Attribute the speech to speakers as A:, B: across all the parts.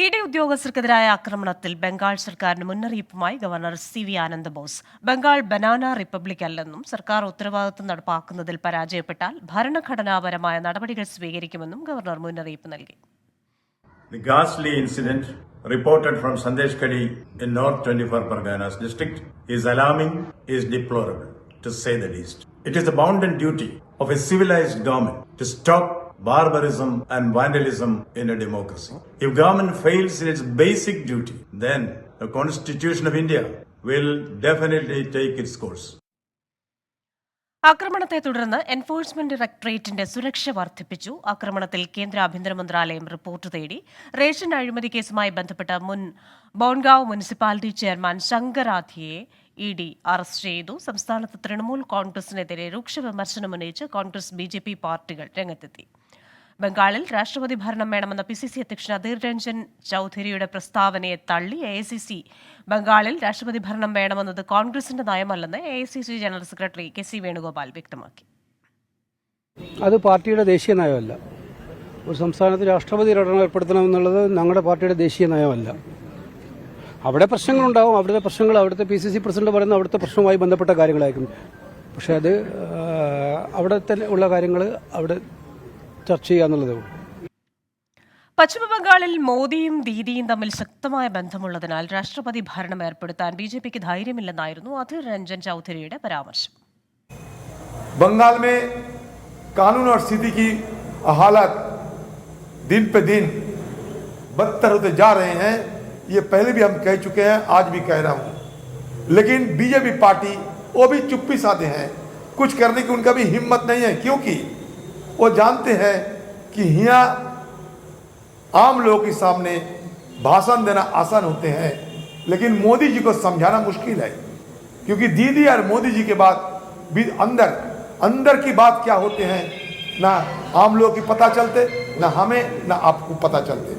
A: ED ഉദ്യോഗസ്ഥർക്കെതിരായ ആക്രമണത്തിൽ ബംഗാൾ സർക്കാരിന് മുന്നറിയിപ്പുമായി ഗവർണർ സി.വി. ആനന്ദ ബോസ്. ബംഗാൾ ബനാന റിപ്പബ്ലിക് അല്ലെന്നും സർക്കാർ ഉത്തരവാദിത്തം നടപ്പാക്കുന്നതിൽ പരാജയപ്പെട്ടാൽ ഭരണഘടനാപരമായ നടപടികൾ സ്വീകരിക്കുമെന്നും ഗവർണർ മുന്നറിയിപ്പ് നൽകി.
B: The ghastly incident reported from Sandeshkhadi in North 24 Parganas district is alarming, is deplorable, to say the least. It is the bounden duty of a civilized government to stop barbarism and vandalism in a democracy. If government fails in its basic duty, then the Constitution of India will definitely take its course.
A: ആക്രമണത്തെ തുടർന്ന് enforcement ഡയറക്ടറേറ്റിന്റെ സുരക്ഷ വർദ്ധിപ്പിച്ചു. ആക്രമണത്തിൽ കേന്ദ്ര ആഭ്യന്തര മന്ത്രാലയം report തേടി. Ration അഴിമതി കേസുമായി ബന്ധപ്പെട്ട മുൻ ബോൺഗാവ് മുനിസിപ്പാലിറ്റി ചെയർമാൻ ശങ്കരാധിയെ ഇഡി അറസ്റ്റ് ചെയ്തു. സംസ്ഥാനത്ത് തൃണമൂൽ കോൺഗ്രസിനെതിരെ രൂക്ഷ വിമർശനമുന്നയിച്ച് കോൺഗ്രസ് BJP പാർട്ടികൾ രംഗത്തെത്തി. ബംഗാളിൽ രാഷ്ട്രപതി ഭരണം വേണമെന്ന PCC അധ്യക്ഷൻ അധീർ രഞ്ജൻ ചൌധരിയുടെ പ്രസ്താവനയെ തള്ളി AICC ബംഗാളിൽ രാഷ്ട്രപതി ഭരണം വേണമെന്നത് കോൺഗ്രസിന്റെ നയമല്ലെന്ന് AICC general secretary KC Venugopal വ്യക്തമാക്കി.
C: അത് പാർട്ടിയുടെ ദേശീയ നയമല്ല. ഒരു സംസ്ഥാനത്ത് രാഷ്ട്രപതി ഭരണം ഏർപ്പെടുത്തണമെന്നുള്ളത് ഞങ്ങളുടെ പാർട്ടിയുടെ ദേശീയ നയമല്ല. അവിടെ പ്രശ്നങ്ങളുണ്ടാവും. അവിടുത്തെ പ്രശ്നങ്ങൾ അവിടുത്തെ PCC പ്രസിഡന്റ് പറയുന്ന അവിടുത്തെ പ്രശ്നവുമായി ബന്ധപ്പെട്ട കാര്യങ്ങളായിരിക്കും. പക്ഷെ അത് അവിടെ തന്നെ ഉള്ള കാര്യങ്ങൾ അവിടെ ചർച്ച ചെയ്യാന്നുള്ളതേ ഉള്ളൂ.
A: പശ്ചിമബംഗാളിൽ മോദിയും ദീദിയും തമ്മിൽ ശക്തമായ ബന്ധമുള്ളതിനാൽ രാഷ്ട്രപതി ഭരണം ഏർപ്പെടുത്താൻ BJPക്ക് ധൈര്യമില്ലെന്നായിരുന്നു അധീർ രഞ്ജൻ ചൌധരിയുടെ പരാമർശം.
D: बंगाल में कानून और स्थिति की हालत दिन पे दिन बदतर होते जा रहे हैं. ये पहले भी हम कह चुके हैं, आज भी कह रहा हूं. लेकिन BJP पार्टी वो भी चुप्पी साधे हैं. कुछ करने की उनका भी हिम्मत नहीं है, क्योंकि वो जानते हैं कि यहाँ आम लोगों के सामने भाषण देना आसान होते हैं, लेकिन मोदी जी को समझाना मुश्किल है. क्योंकि दीदी और मोदी जी के बाद भी अंदर की बात क्या होते हैं ना आम लोगों की पता चलते, ना हमें ना आपको पता चलते.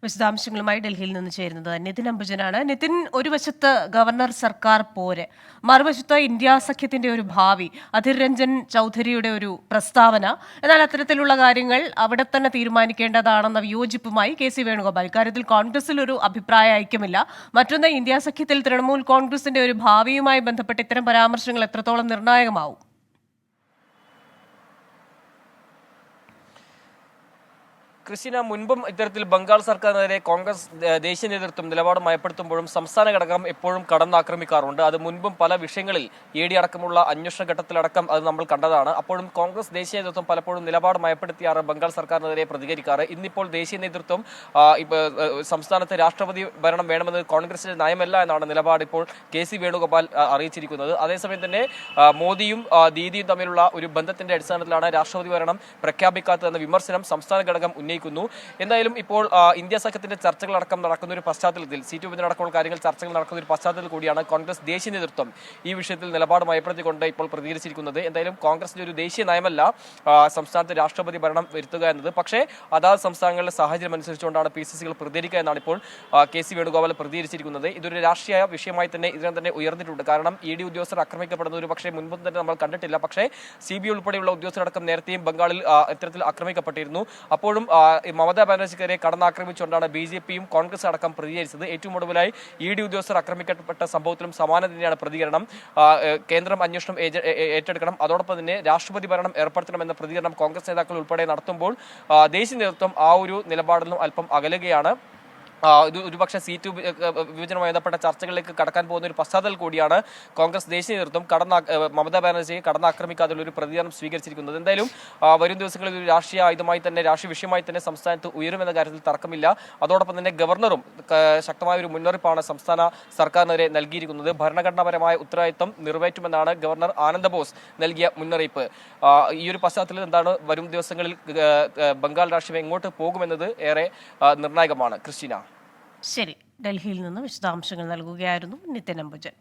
A: വിശദാംശങ്ങളുമായി ഡൽഹിയിൽ നിന്ന് ചേരുന്നത് നിതിൻ അംബുജനാണ്. നിതിൻ, ഒരു വശത്ത് ഗവർണർ സർക്കാർ പോര്, മറുവശത്ത് ഇന്ത്യ സഖ്യത്തിന്റെ ഒരു ഭാവി, അധീർ രഞ്ജൻ ചൌധരിയുടെ ഒരു പ്രസ്താവന. എന്നാൽ അത്തരത്തിലുള്ള കാര്യങ്ങൾ അവിടെ തന്നെ തീരുമാനിക്കേണ്ടതാണെന്ന വിയോജിപ്പുമായി KC വേണുഗോപാൽ. ഇക്കാര്യത്തിൽ കോൺഗ്രസിൽ ഒരു അഭിപ്രായ ഐക്യമില്ല. മറ്റൊന്ന്, ഇന്ത്യ സഖ്യത്തിൽ തൃണമൂൽ കോൺഗ്രസിന്റെ ഒരു ഭാവിയുമായി ബന്ധപ്പെട്ട് ഇത്തരം പരാമർശങ്ങൾ എത്രത്തോളം നിർണായകമാവും?
E: ക്രിസ്റ്റിന, മുൻപും ഇത്തരത്തിൽ ബംഗാൾ സർക്കാരിനെതിരെ കോൺഗ്രസ് ദേശീയ നേതൃത്വം നിലപാട് മയപ്പെടുത്തുമ്പോഴും സംസ്ഥാന ഘടകം എപ്പോഴും കടന്നാക്രമിക്കാറുണ്ട്. അത് മുൻപും പല വിഷയങ്ങളിൽ ED അടക്കമുള്ള അന്വേഷണ ഘട്ടത്തിലടക്കം അത് നമ്മൾ കണ്ടതാണ്. അപ്പോഴും കോൺഗ്രസ് ദേശീയ നേതൃത്വം പലപ്പോഴും നിലപാട് മയപ്പെടുത്തിയാണ് ബംഗാൾ സർക്കാരിനെതിരെ പ്രതികരിക്കാറ്. ഇന്നിപ്പോൾ ദേശീയ നേതൃത്വം സംസ്ഥാനത്ത് രാഷ്ട്രപതി ഭരണം വേണമെന്നത് കോൺഗ്രസിന്റെ നയമല്ല എന്നാണ് നിലപാട് ഇപ്പോൾ KC വേണുഗോപാൽ അറിയിച്ചിരിക്കുന്നത്. അതേസമയം തന്നെ മോദിയും ദീദിയും തമ്മിലുള്ള ഒരു ബന്ധത്തിന്റെ അടിസ്ഥാനത്തിലാണ് രാഷ്ട്രപതി ഭരണം പ്രഖ്യാപിക്കാത്തതെന്ന വിമർശനം സംസ്ഥാന ഘടകം ഉന്നയിക്കുന്നു. എന്തായാലും ഇപ്പോൾ ഇന്ത്യ സഖ്യത്തിന്റെ ചർച്ചകളടക്കം നടക്കുന്ന ഒരു പശ്ചാത്തലത്തിൽ, സീറ്റ് വിഭജനടക്കമുള്ള കാര്യങ്ങൾ ചർച്ചകൾ നടക്കുന്ന ഒരു പശ്ചാത്തലത്തിൽ കൂടിയാണ് കോൺഗ്രസ് ദേശീയ നേതൃത്വം ഈ വിഷയത്തിൽ നിലപാട് മയപ്പെടുത്തിക്കൊണ്ട് ഇപ്പോൾ പ്രതികരിച്ചിരിക്കുന്നത്. എന്തായാലും കോൺഗ്രസിന്റെ ഒരു ദേശീയ നയമല്ല സംസ്ഥാനത്ത് രാഷ്ട്രപതി ഭരണം വരുത്തുക എന്നത്. പക്ഷേ അതാത് സംസ്ഥാനങ്ങളിലെ സാഹചര്യം അനുസരിച്ചുകൊണ്ടാണ് PCCകൾ പ്രതികരിക്കുക എന്നാണ് ഇപ്പോൾ KC വേണുഗോപാൽ പ്രതികരിച്ചിരിക്കുന്നത്. ഇതൊരു രാഷ്ട്രീയ വിഷയമായി തന്നെ ഇതിനെ തന്നെ ഉയർന്നിട്ടുണ്ട്. കാരണം ED ഉദ്യോഗസ്ഥർ ആക്രമിക്കപ്പെടുന്ന ഒരു പക്ഷേ മുൻപ് തന്നെ നമ്മൾ കണ്ടിട്ടില്ല. പക്ഷേ CBI ഉൾപ്പെടെയുള്ള ഉദ്യോഗസ്ഥരടക്കം നേരത്തെയും ബംഗാളിൽ ഇത്തരത്തിൽ ആക്രമിക്കപ്പെട്ടിരുന്നു. അപ്പോഴും മമതാ ബാനർജിക്കെതിരെ കടന്നാക്രമിച്ചുകൊണ്ടാണ് BJPയും കോൺഗ്രസ് അടക്കം പ്രതികരിച്ചത്. ഏറ്റവും ഒടുവിലായി ED ഉദ്യോഗസ്ഥർ ആക്രമിക്കപ്പെട്ട സംഭവത്തിലും സമാന തന്നെയാണ് പ്രതികരണം. കേന്ദ്രം അന്വേഷണം ഏറ്റെടുക്കണം, അതോടൊപ്പം തന്നെ രാഷ്ട്രപതി ഭരണം ഏർപ്പെടുത്തണമെന്ന പ്രതികരണം കോൺഗ്രസ് നേതാക്കൾ ഉൾപ്പെടെ നടത്തുമ്പോൾ ദേശീയ നേതൃത്വം ആ ഒരു നിലപാടിലും അല്പം അകലുകയാണ്. ഒരുപക്ഷെ സീറ്റ് വിഭജനവുമായി ബന്ധപ്പെട്ട ചർച്ചകളിലേക്ക് കടക്കാൻ പോകുന്ന ഒരു പശ്ചാത്തലത്തിൽ കൂടിയാണ് കോൺഗ്രസ് ദേശീയ നേതൃത്വം മമതാ ബാനർജിയെ കടന്നാക്രമിക്കാതുള്ള ഒരു പ്രതികരണം സ്വീകരിച്ചിരിക്കുന്നത്. എന്തായാലും വരും ദിവസങ്ങളിൽ ഒരു രാഷ്ട്രീയ ആയുധമായി തന്നെ, രാഷ്ട്രീയ വിഷയമായി തന്നെ സംസ്ഥാനത്ത് ഉയരുമെന്ന കാര്യത്തിൽ തർക്കമില്ല. അതോടൊപ്പം തന്നെ ഗവർണറും ശക്തമായ ഒരു മുന്നറിയിപ്പാണ് സംസ്ഥാന സർക്കാരിനെതിരെ നൽകിയിരിക്കുന്നത്. ഭരണഘടനാപരമായ ഉത്തരവാദിത്തം നിറവേറ്റുമെന്നാണ് ഗവർണർ ആനന്ദ ബോസ് നൽകിയ മുന്നറിയിപ്പ്. ഈ ഒരു പശ്ചാത്തലത്തിൽ എന്താണ് വരും ദിവസങ്ങളിൽ ബംഗാൾ രാഷ്ട്രീയം എങ്ങോട്ട് പോകുമെന്നത് ഏറെ നിർണായകമാണ്. ക്രിസ്റ്റീന,
A: ശരി, ഡൽഹിയിൽ നിന്ന് വിശദാംശങ്ങൾ നൽകുകയായിരുന്നു നിതിൻ അംബുജൻ.